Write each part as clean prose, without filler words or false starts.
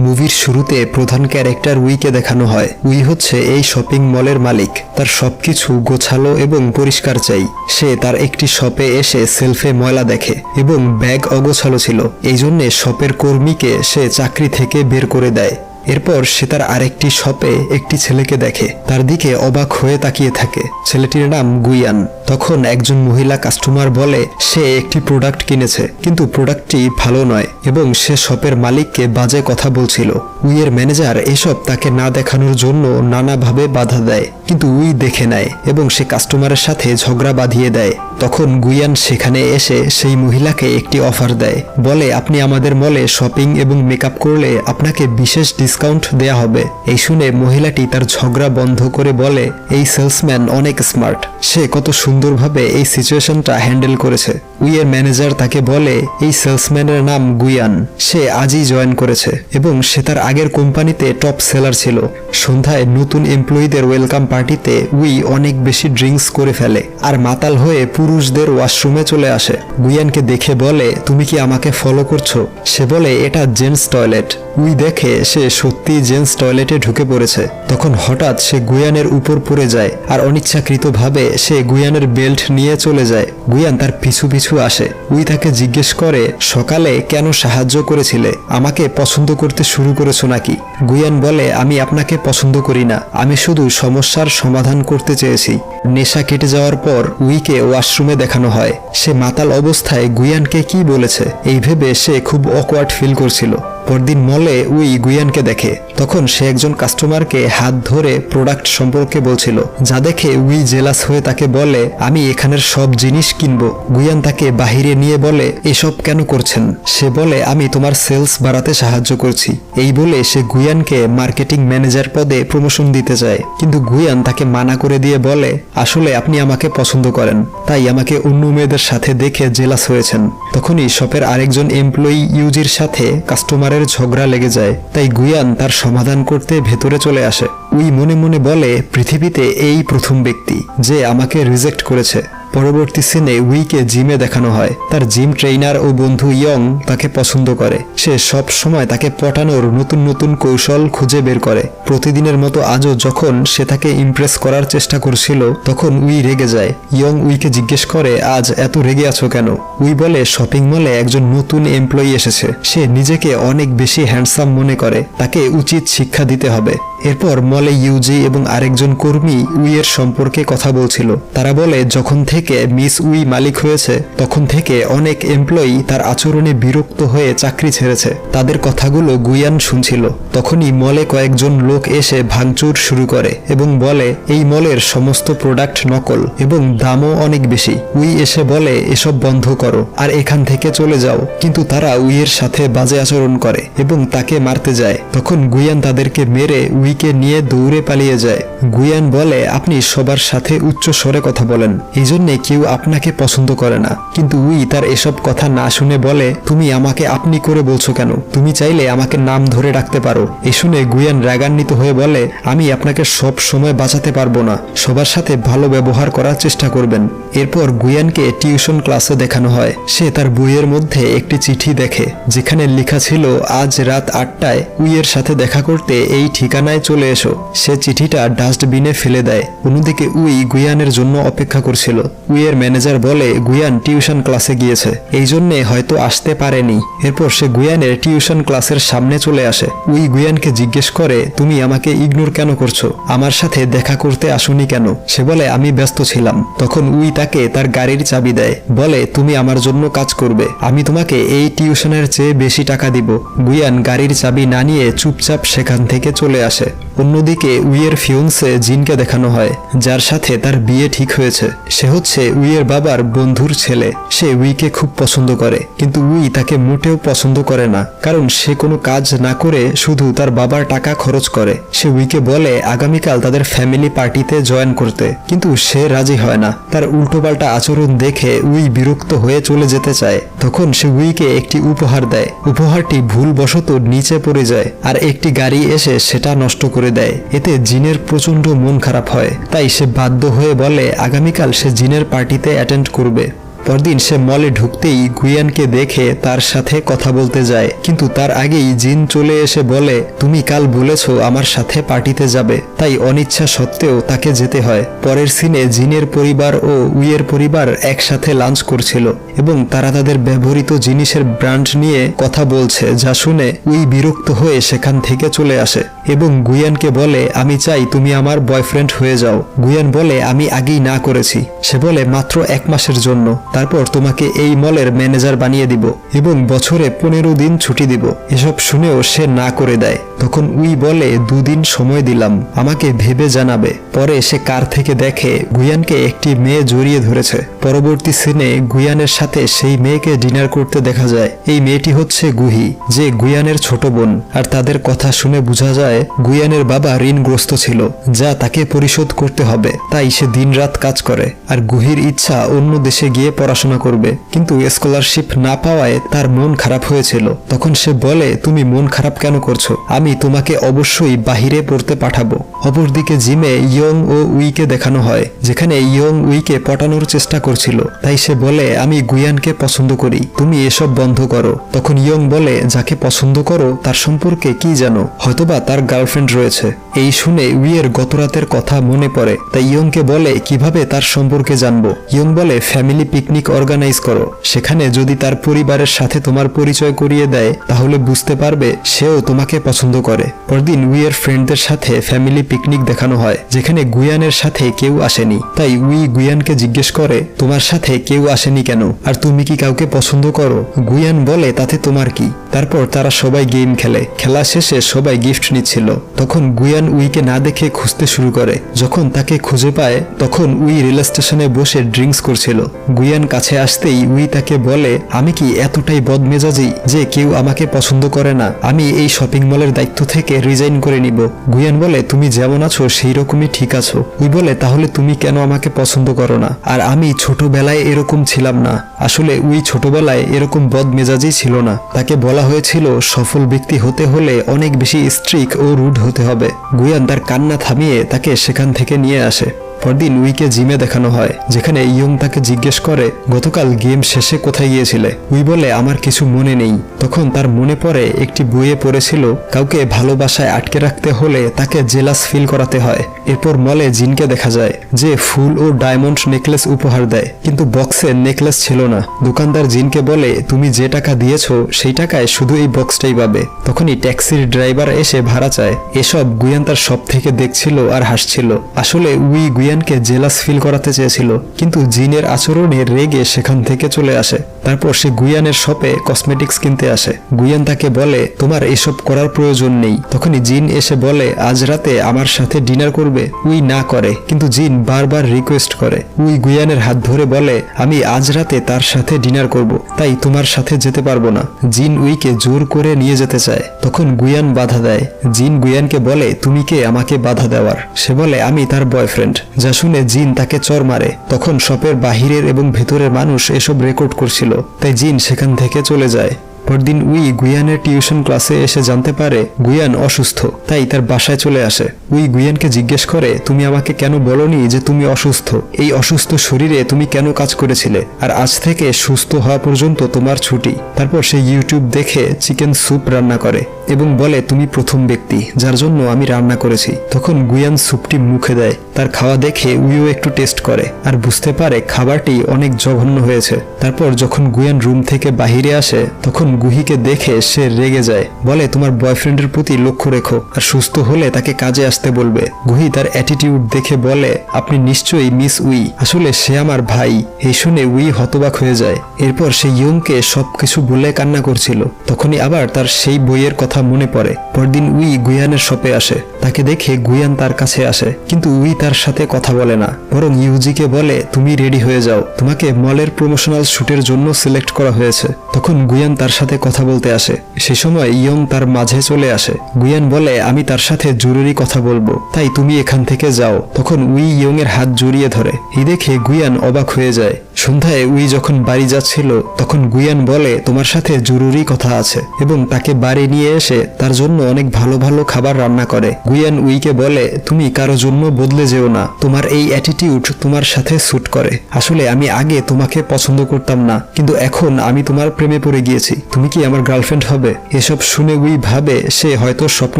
মুভির শুরুতে প্রধান ক্যারেক্টার উইকে দেখানো হয়। উই হচ্ছে এই শপিং মলের মালিক। তার সবকিছু গোছালো এবং পরিষ্কার চাই। সে তার একটি শপে এসে সেলফে ময়লা দেখে এবং ব্যাগ অগোছালো ছিল। এই জন্যে শপের কর্মীকে সে চাকরি থেকে বের করে দেয়। এরপর সে তার আরেকটি শপে একটি ছেলেকে দেখে, তার দিকে অবাক হয়ে তাকিয়ে থাকে। ছেলেটির নাম গুইয়ান। তখন একজন মহিলা কাস্টমার বলে সে একটি প্রোডাক্ট কিনেছে, কিন্তু প্রোডাক্টটি ভালো নয় এবং সে শপের মালিককে বাজে কথা বলছিল। উইয়ের ম্যানেজার এসব তাকে না দেখানোর জন্য নানাভাবে বাধা দেয়, কিন্তু উই দেখে নেয় এবং সে কাস্টমারের সাথে ঝগড়া বাঁধিয়ে দেয়। তখন গুইয়ান সেখানে এসে সেই মহিলাকে একটি অফার দেয়, বলে আপনি আমাদের মলে শপিং এবং মেকআপ করলে আপনাকে বিশেষ ডিসকাউন্ট দেয়া হবে। এই শুনে মহিলাটি তার ঝগড়া বন্ধ করে বলে এই সেলসম্যান অনেক স্মার্ট, সে কত সুন্দরভাবে এই সিচুয়েশনটা হ্যান্ডেল করেছে। উইয়ের ম্যানেজার তাকে বলে এই সেলসম্যানের নাম গুইয়ান, সে আজই জয়েন করেছে এবং সে তার আগের কোম্পানিতে টপ সেলার ছিল। সন্ধ্যায় নতুন এমপ্লয়ীদের ওয়েলকাম পার্টিতে উই অনেক বেশি ড্রিঙ্কস করে ফেলে আর মাতাল হয়ে পুরুষদের ওয়াশরুমে চলে আসে। গুইয়ানকে দেখে বলে তুমি কি আমাকে ফলো করছো? সে বলে এটা জেন্টস টয়লেট। উই দেখে সে সত্যি জেন্টস টয়লেটে ঢুকে পড়েছে। তখন হঠাৎ সে গুইয়ানের উপর পড়ে যায় আর অনিচ্ছাকৃতভাবে সে গুইয়ানের বেল্ট নিয়ে চলে যায়। গুইয়ান তার পিছু পিছু আসে। উই তাকে জিজ্ঞেস করে সকালে কেন সাহায্য করেছিলে? আমাকে পছন্দ করতে শুরু করেছো নাকি? গুইয়ান বলে আমি আপনাকে পছন্দ করি না, আমি শুধু সমস্যার সমাধান করতে চেয়েছি। নেশা কেটে যাওয়ার পর উইকে ওয়াশরুমে দেখানো হয়। সে মাতাল অবস্থায় গুইয়ানকে কি বলেছে এই ভেবে সে খুব অকওয়ার্ড ফিল করছিল। পরদিন মলে উই গুইয়ানকে দেখে। তখন সে একজন কাস্টমারকে হাত ধরে প্রোডাক্ট সম্পর্কে বলছিল, যা দেখে উই জেলাস হয়ে তাকে বলে আমি এখানের সব জিনিস কিনবো। গুইয়ান তাকে বাহিরে নিয়ে বলে এসব কেন করছেন? সে বলে আমি তোমার সেলস বাড়াতে সাহায্য করছি। এই বলে সে গুইয়ানকে মার্কেটিং ম্যানেজার পদে প্রমোশন দিতে চায়, কিন্তু গুইয়ান তাকে মানা করে দিয়ে বলে আসলে আপনি আমাকে পছন্দ করেন, তাই আমাকে অন্য মেয়েদের সাথে দেখে জেলাস হয়েছেন। তখনই শপের আরেকজন এমপ্লয়ি ইউজির সাথে কাস্টমারের ঝগড়া লেগে যায়, তাই গুইয়ান তার সমাধান করতে ভেতরে চলে আসে। উই মনে মনে বলে পৃথিবীতে এই প্রথম ব্যক্তি যে আমাকে রিজেক্ট করেছে। পরবর্তী সিনে উইকে জিমে দেখানো হয়। তার জিম ট্রেইনার ও বন্ধু ইয়ং তাকে পছন্দ করে। সে সব সময় তাকে পটানোর নতুন নতুন কৌশল খুঁজে বের করে। প্রতিদিনের মতো আজও যখন সে তাকে ইমপ্রেস করার চেষ্টা করছিল তখন উই রেগে যায়। ইয়ং উইকে জিজ্ঞেস করে আজ এত রেগে আছো কেন? উই বলে শপিং মলে একজন নতুন এমপ্লয়ি এসেছে, সে নিজেকে অনেক বেশি হ্যান্ডসাম মনে করে, তাকে উচিত শিক্ষা দিতে হবে। এরপর মলে ইউজি এবং আরেকজন কর্মী উইয়ের সম্পর্কে কথা বলছিল। তারা বলে যখন থেকে মিস উই মালিক হয়েছে তখন থেকে অনেক এমপ্লয়ি তার আচরণে বিরক্ত হয়ে চাকরি ছেড়েছে। তাদের কথাগুলো গুইয়ান শুনছিল। তখনই মলে কয়েকজন লোক এসে ভাঙচুর শুরু করে এবং বলে এই মলের সমস্ত প্রোডাক্ট নকল এবং দামও অনেক বেশি। উই এসে বলে এসব বন্ধ করো আর এখান থেকে চলে যাও, কিন্তু তারা উইয়ের সাথে বাজে আচরণ করে এবং তাকে মারতে যায়। তখন গুইয়ান তাদেরকে মেরে উইকে নিয়ে দৌড়ে পালিয়ে যায়। গুইয়ান বলে আপনি সবার সাথে উচ্চ স্বরে কথা বলেন, এই জন্যে কেউ আপনাকে পছন্দ করে না। কিন্তু উই তার এসব কথা না শুনে বলে তুমি আমাকে আপনি করে বলছো কেন? তুমি চাইলে আমাকে নাম ধরে ডাকতে পারো। এ শুনে গুইয়ান রাগান্বিত হয়ে বলে আমি আপনাকে সব সময় বাঁচাতে পারবো না, সবার সাথে ভালো ব্যবহার করার চেষ্টা করবেন। এরপর গুইয়ানকে টিউশন ক্লাসে দেখানো হয়। সে তার বইয়ের মধ্যে একটি চিঠি দেখে যেখানে লেখা ছিল আজ রাত 8টায় উইয়ের সাথে দেখা করতে এই ঠিকানায় চলে এসো। সে চিঠিটা ডাস্টবিনে ফেলে দেয়। অন্যদিকে উই গুইয়ানের জন্য অপেক্ষা করছিল। উইয়ের ম্যানেজার বলে গুইয়ান টিউশন ক্লাসে গিয়েছে, এই জন্যে হয়তো আসতে পারেনি। এরপর সে গুইয়ানের টিউশন ক্লাসের সামনে চলে আসে। উই গুইয়ানকে জিজ্ঞেস করে তুমি আমাকে ইগনোর কেন করছো? আমার সাথে দেখা করতে আসোনি কেন? সে বলে আমি ব্যস্ত ছিলাম। তখন উই তাকে তার গাড়ির চাবি দেয়, বলে তুমি আমার জন্য কাজ করবে, আমি তোমাকে এই টিউশনের চেয়ে বেশি টাকা দিব। গুইয়ান গাড়ির চাবি না নিয়ে চুপচাপ সেখান থেকে চলে আসে। অন্যদিকে উইয়ের ফিয়ন্সে জিনকে দেখানো হয়, যার সাথে তার বিয়ে ঠিক হয়েছে। সে হচ্ছে উইয়ের বাবার বন্ধুর ছেলে। সে উইকে খুব পছন্দ করে, কিন্তু উই তাকে মোটেও পছন্দ করে না, কারণ সে কোনো কাজ না করে শুধু তার বাবার টাকা খরচ করে। সে উইকে বলে আগামীকাল তাদের ফ্যামিলি পার্টিতে জয়েন করতে, কিন্তু সে রাজি হয় না। তার উল্টোপাল্টা আচরণ দেখে উই বিরক্ত হয়ে চলে যেতে চায়। তখন সে উইকে একটি উপহার দেয়। উপহারটি ভুলবশত নিচে পড়ে যায় আর একটি গাড়ি এসে সেটা নষ্ট করে দেয়। এতে জিনের প্রচন্ড মন খারাপ হয়, তাই সে বাধ্য হয়ে বলে আগামীকাল সে জিনের পার্টিতে অ্যাটেন্ড করবে। পরদিন সে মলে ঢুকতেই গুয়ানকে দেখে তার সাথে কথা বলতে যায়, কিন্তু তার আগেই জিন চলে এসে বলে, তুমি কাল বলেছো আমার সাথে পার্টিতে যাবে, তাই অনিচ্ছা সত্ত্বেও তাকে যেতে হয়। পরের সিনে জিনের পরিবার ও উইয়ের পরিবার একসাথে লাঞ্চ করছিল এবং তারা তাদের ব্যবহৃত জিনিসের ব্র্যান্ড নিয়ে কথা বলছে, যা শুনে উই বিরক্ত হয়ে সেখান থেকে চলে আসে এবং গুয়ানকে বলে, আমি চাই তুমি আমার বয়ফ্রেন্ড হয়ে যাও। গুয়ান বলে, আমি আগেই না করেছি। সে বলে, মাত্র 1 মাসের জন্য, তারপর তোমাকে এই মলের ম্যানেজার বানিয়ে দিব এবং বছরে 15 দিন ছুটি দিব। এসব শুনেও সে না করে দেয়। তখন উই বলে, 2 দিন সময় দিলাম, আমাকে ভেবে জানাবে। পরে সে কার থেকে দেখে গুয়ানকে একটি মেয়ে জড়িয়ে ধরেছে। পরবর্তী সিনে গুয়ানের সাথে সেই মেয়েকে ডিনার করতে দেখা যায়। এই মেয়েটি হচ্ছে গুহি, যে গুয়ানের ছোট বোন। আর তাদের কথা শুনে বোঝা যায় গুয়ানের বাবা ঋণগ্রস্ত ছিল, যা তাকে পরিশোধ করতে হবে। তাই সে দিনরাত কাজ করে। আর গুহির ইচ্ছা অন্য দেশে গিয়ে পড়াশোনা করবে, কিন্তু স্কলারশিপ না পাওয়ায় তার মন খারাপ হয়েছিল। তখন সে বলে, তুমি মন খারাপ কেন করছো? আমি তোমাকে অবশ্যই বাহিরে পড়তে পাঠাবো। অপরদিকে জিমে ইয়ং ও উইকে দেখানো হয়, যেখানে ইয়ং উইকে পটানোর চেষ্টা করছিল। তাই সে বলে, আমি গুয়ানকে পছন্দ করি, তুমি এসব বন্ধ করো। তখন ইয়ং বলে, যাকে পছন্দ করো তার সম্পর্কে কি জানো? হয়তোবা তার গার্লফ্রেন্ড রয়েছে। এই শুনে উইয়ের গতরাতের কথা মনে পড়ে। তাই ইয়ংকে বলে, কিভাবে তার সম্পর্কে জানবো? ইয়ং বলে, ফ্যামিলি পিকনিক অর্গানাইজ করো, সেখানে যদি তার পরিবারের সাথে তোমার পরিচয় করিয়ে দেয় তাহলে বুঝতে পারবে সেও তোমাকে পছন্দ করে। পরদিন উইয়ের ফ্রেন্ডদের সাথে ফ্যামিলি পিকনিক দেখানো হয়, যেখানে গুয়ানের সাথে কেউ আসেনি। তাই উই গুয়ানকে জিজ্ঞেস করে, তোমার সাথে কেউ আসেনি কেন? আর তুমি কি কাউকে পছন্দ করো? গুয়ান বলে, তাতে তোমার কি? তারপর তারা সবাই গেম খেলে। খেলা শেষে সবাই গিফট নিচ্ছিল। তখন গুয়ান উইকে না দেখে খুঁজতে শুরু করে। যখন তাকে খুঁজে পায় তখন উই রেল স্টেশনে বসে ড্রিঙ্কস করছিল। গুয়ান কাছে আসতেই উই তাকে বলে, আমি কি এতটাই বদমেজাজি যে কেউ আমাকে পছন্দ করে না? আমি এই শপিং মলের দায়িত্ব থেকে রিজাইন করে নিব। গুয়ান বলে, তুমি যেমন আছো সেই রকমই ঠিক আছো। উই বলে, তাহলে তুমি কেন আমাকে পছন্দ করো না? আর আমি ছোটবেলায় এরকম ছিলাম না। আসলে উই ছোটবেলায় এরকম বদমেজাজি ছিল না। তাকে বলা হয়েছিল সফল ব্যক্তি হতে হলে অনেক বেশি স্ট্রিক ও রুড হতে হবে। গুয়ান তার কান্না থামিয়ে তাকে সেখান থেকে নিয়ে আসে। পরদিন উইকে জিমে দেখানো হয়, যেখানে ইয়ং তাকে জিজ্ঞেস করে, গতকাল গেম শেষে কোথায় গিয়েছিলে? উই বলে, আমার কিছু মনে নেই। তখন তার মনে পড়ে একটি বইয়ে পড়েছিল, কাউকে ভালোবাসায় আটকে রাখতে হলে তাকে জেলাস ফিল করাতে হয়। এরপর মলে জিনকে দেখা যায়, যে ফুল ও ডায়মন্ড নেকলেস উপহার দেয়, কিন্তু বক্সে নেকলেস ছিল না। দোকানদার জিনকে বলে, তুমি যে টাকা দিয়েছো সেই টাকায় শুধু এই বক্সটাই পাবে। তখনই ট্যাক্সির ড্রাইভার এসে ভাড়া চায়। এসব গুয়ান তার সব থেকে দেখছিল আর হাসছিল। আসলে উই গুয়ানকে জেলাস ফিল করাতে চেয়েছিল, কিন্তু জিনের আচরণে রেগে সেখান থেকে চলে আসে। তারপর সে গুয়ানের শপে কসমেটিক্স কিনতে আসে। গুয়ান তাকে বলে, তোমার এসব করার প্রয়োজন নেই। তখনই জিন এসে বলে, আজ রাতে আমার সাথে ডিনার করবে? উই না করে, কিন্তু জিন বারবার রিকোয়েস্ট করে। উই গুয়ানের হাত ধরে বলে, আমি আজ রাতে তার সাথে ডিনার করব, তাই তোমার সাথে যেতে পারবো না। জিন উইকে জোর করে নিয়ে যেতে চায়। তখন গুয়ান বাধা দেয়। জিন গুয়ানকে বলে, তুমি কে আমাকে বাধা দেওয়ার? সে বলে, আমি তার বয়ফ্রেন্ড। যা শুনে জিন তাকে চর মারে। তখন শপের বাহিরের এবং ভেতরের মানুষ এসব রেকর্ড করছিল, তাই জিন সেখান থেকে চলে যায়। পরদিন উই গুয়ানের টিউশন ক্লাসে এসে জানতে পারে গুয়ান অসুস্থ, তাই তার বাসায় চলে আসে। উই গুয়ানকে জিজ্ঞেস করে, তুমি আমাকে কেন বলনি যে তুমি অসুস্থ? এই অসুস্থ শরীরে তুমি কেন কাজ করেছিলে? আর আজ থেকে সুস্থ হওয়া পর্যন্ত তোমার ছুটি। তারপর সে ইউটিউব দেখে চিকেন স্যুপ রান্না করে এবং বলে, তুমি প্রথম ব্যক্তি যার জন্য আমি রান্না করেছি। তখন গুয়ান স্যুপটি মুখে দেয়। তার খাওয়া দেখে উইও একটু টেস্ট করে আর বুঝতে পারে খাবারটি অনেক জঘন্য হয়েছে। তারপর যখন গুয়ান রুম থেকে বাহিরে আসে তখন গুহিকে দেখে সে রেগে যায়, বলে, তোমার বয়ফ্রেন্ডের প্রতি লক্ষ্য রেখো আর সুস্থ হলে তাকে কাজে আসতে বলবে। গুহি তার অ্যাটিটিউড দেখে বলে, আপনি নিশ্চয়ই মিস উই, আসলে সে আমার ভাই। এই শুনে উই হতবাক হয়ে যায়। এরপর সে ইয়ংকে সবকিছু বলে কান্না করছিল। তখনই আবার তার সেই বইয়ের কথা মনে পড়ে। পরদিন উই গুয়ানের শপে আসে। তাকে দেখে গুয়ান তার কাছে আসে, কিন্তু উই তার সাথে কথা বলে না, বরং ইউজিকে বলে, তুমি রেডি হয়ে যাও, তোমাকে মলের প্রমোশনাল শুটের জন্য সিলেক্ট করা হয়েছে। তখন গুয়ান তার সাথে সাথে কথা বলতে আসে। সে সময় ইয়ং তার মাঝে চলে আসে। গুয়ান বলে, আমি তার সাথে জরুরি কথা বলবো, তাই তুমি এখান থেকে যাও। তখন উই ইয়ং এর হাত জড়িয়ে ধরে। এই দেখে গুয়ান অবাক হয়ে যায়। সন্ধ্যায় উই যখন বাড়ি যাচ্ছিল তখন গুয়ান বলে, তোমার সাথে জরুরি কথা আছে, এবং তাকে বাড়ি নিয়ে এসে তার জন্য অনেক ভালো ভালো খাবার রান্না করে। গুয়ান উইকে বলে, তুমি কারো জন্য বদলে যেও না, তোমার এই অ্যাটিটিউড তোমার সাথে স্যুট করে। আসলে আমি আগে তোমাকে পছন্দ করতাম না, কিন্তু এখন আমি তোমার প্রেমে পড়ে গিয়েছি। তুমি কি আমার গার্লফ্রেন্ড হবে? এসব শুনে উই ভাবে সে হয়তো স্বপ্ন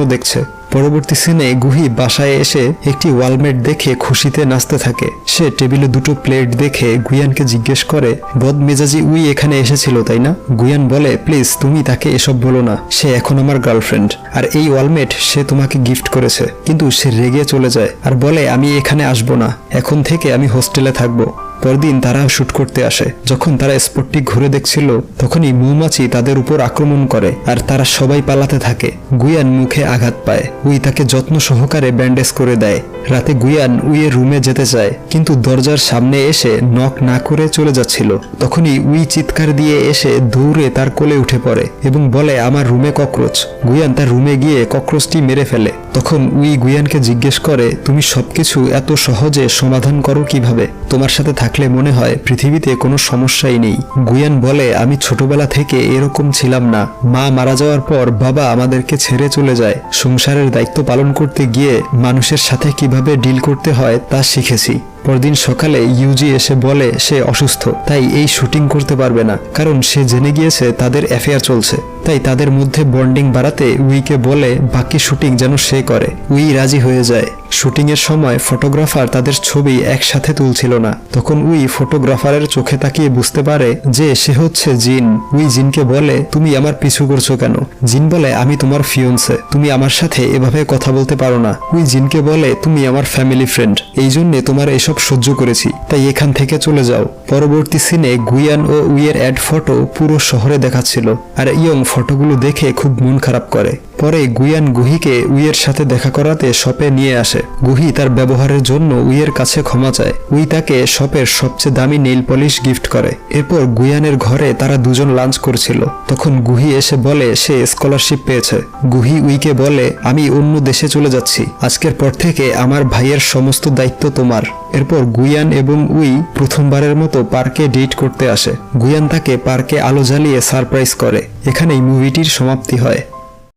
দেখছে। পরবর্তী সিনে গুহি বাসায় এসে একটি ওয়ালমেট দেখে খুশিতে নাচতে থাকে। সে টেবিলে দুটো প্লেট দেখে গুয়ানকে জিজ্ঞেস করে, বদমেজাজি উই এখানে এসেছিল তাই না? গুয়ান বলে, প্লিজ তুমি তাকে এসব বলো না, সে এখন আমার গার্লফ্রেন্ড, আর এই ওয়ালমেট সে তোমাকে গিফট করেছে। কিন্তু সে রেগে চলে যায় আর বলে, আমি এখানে আসবো না, এখন থেকে আমি হোস্টেলে থাকবো। পরদিন তারা শুট করতে আসে। যখন তারা স্পটটি ঘুরে দেখছিল তখনই মৌমাছি তাদের উপর আক্রমণ করে আর তারা সবাই পালাতে থাকে। গুয়ান মুখে আঘাত পায়। উই তাকে যত্ন সহকারে ব্যান্ডেজ করে দেয়। রাতে গুয়ান উইয়ের রুমে যেতে চায়, কিন্তু দরজার সামনে এসে নক না করে চলে যাচ্ছিল। তখনই উই চিৎকার দিয়ে এসে দৌড়ে তার কোলে উঠে পড়ে এবং বলে, আমার রুমে ককরোচ। গুয়ান তার রুমে গিয়ে ককরোচটি মেরে ফেলে। তখন উই গুয়ানকে জিজ্ঞেস করে, তুমি সবকিছু এত সহজে সমাধান করো কিভাবে? তোমার সাথে থাকলে মনে হয় পৃথিবীতে কোনো সমস্যাই নেই। গুয়ান বলে, আমি ছোটবেলা থেকে এরকম ছিলাম না। মা মারা যাওয়ার পর বাবা আমাদেরকে ছেড়ে চলে যায়। সংসারের দায়িত্ব পালন করতে গিয়ে মানুষের সাথে কিভাবে ডিল করতে হয় তা শিখেছি। পরদিন সকালে ইউজি এসে বলে সে অসুস্থ, তাই এই শুটিং করতে পারবে না, কারণ সে জেনে গিয়েছে তাদের অ্যাফেয়ার চলছে। তাই তাদের মধ্যে বন্ডিং বাড়াতে উইকে বলে বাকি শুটিং যেন সে করে। উই রাজি হয়ে যায়। শুটিং এর সময় ফটোগ্রাফার তাদের ছবি একসাথে তুলছিল না। তখন উই ফটোগ্রাফারের চোখে তাকিয়ে বুঝতে পারে যে সে হচ্ছে জিন। উই জিনকে বলে, তুমি আমার পিছু করছো কেন? জিন বলে, আমি তোমার ফিয়ন্সে, তুমি আমার সাথে এভাবে কথা বলতে পারো না। উই জিনকে বলে, তুমি আমার ফ্যামিলি ফ্রেন্ড, এই জন্যে তোমার এসব সহ্য করেছি, তাই এখান থেকে চলে যাও। পরবর্তী সিনে গুয়ান ও উইয়ের অ্যাড ফটো পুরো শহরে দেখাচ্ছিল, আর ইয়ং ফটোগুলো দেখে খুব মন খারাপ করে। পরে গুয়ান গুহিকে উইয়ের সাথে দেখা করাতে শপে নিয়ে আসে। গুহি তার ব্যবহারের জন্য উইয়ের কাছে ক্ষমা চায়। উই তাকে শপের সবচেয়ে দামি নেইল পলিশ গিফট করে। এরপর গুয়ানের ঘরে তারা দুজন লাঞ্চ করছিল। তখন গুহি এসে বলে সে স্কলারশিপ পেয়েছে। গুহি উইকে বলে, আমি অন্য দেশে চলে যাচ্ছি, আজকের পর থেকে আমার ভাইয়ের সমস্ত দায়িত্ব তোমার। এরপর গুয়ান এবং উই প্রথমবারের মতো পার্কে ডেট করতে আসে। গুয়ান তাকে পার্কে আলো জ্বালিয়ে সারপ্রাইজ করে। এখানেই মুভিটির সমাপ্তি হয়।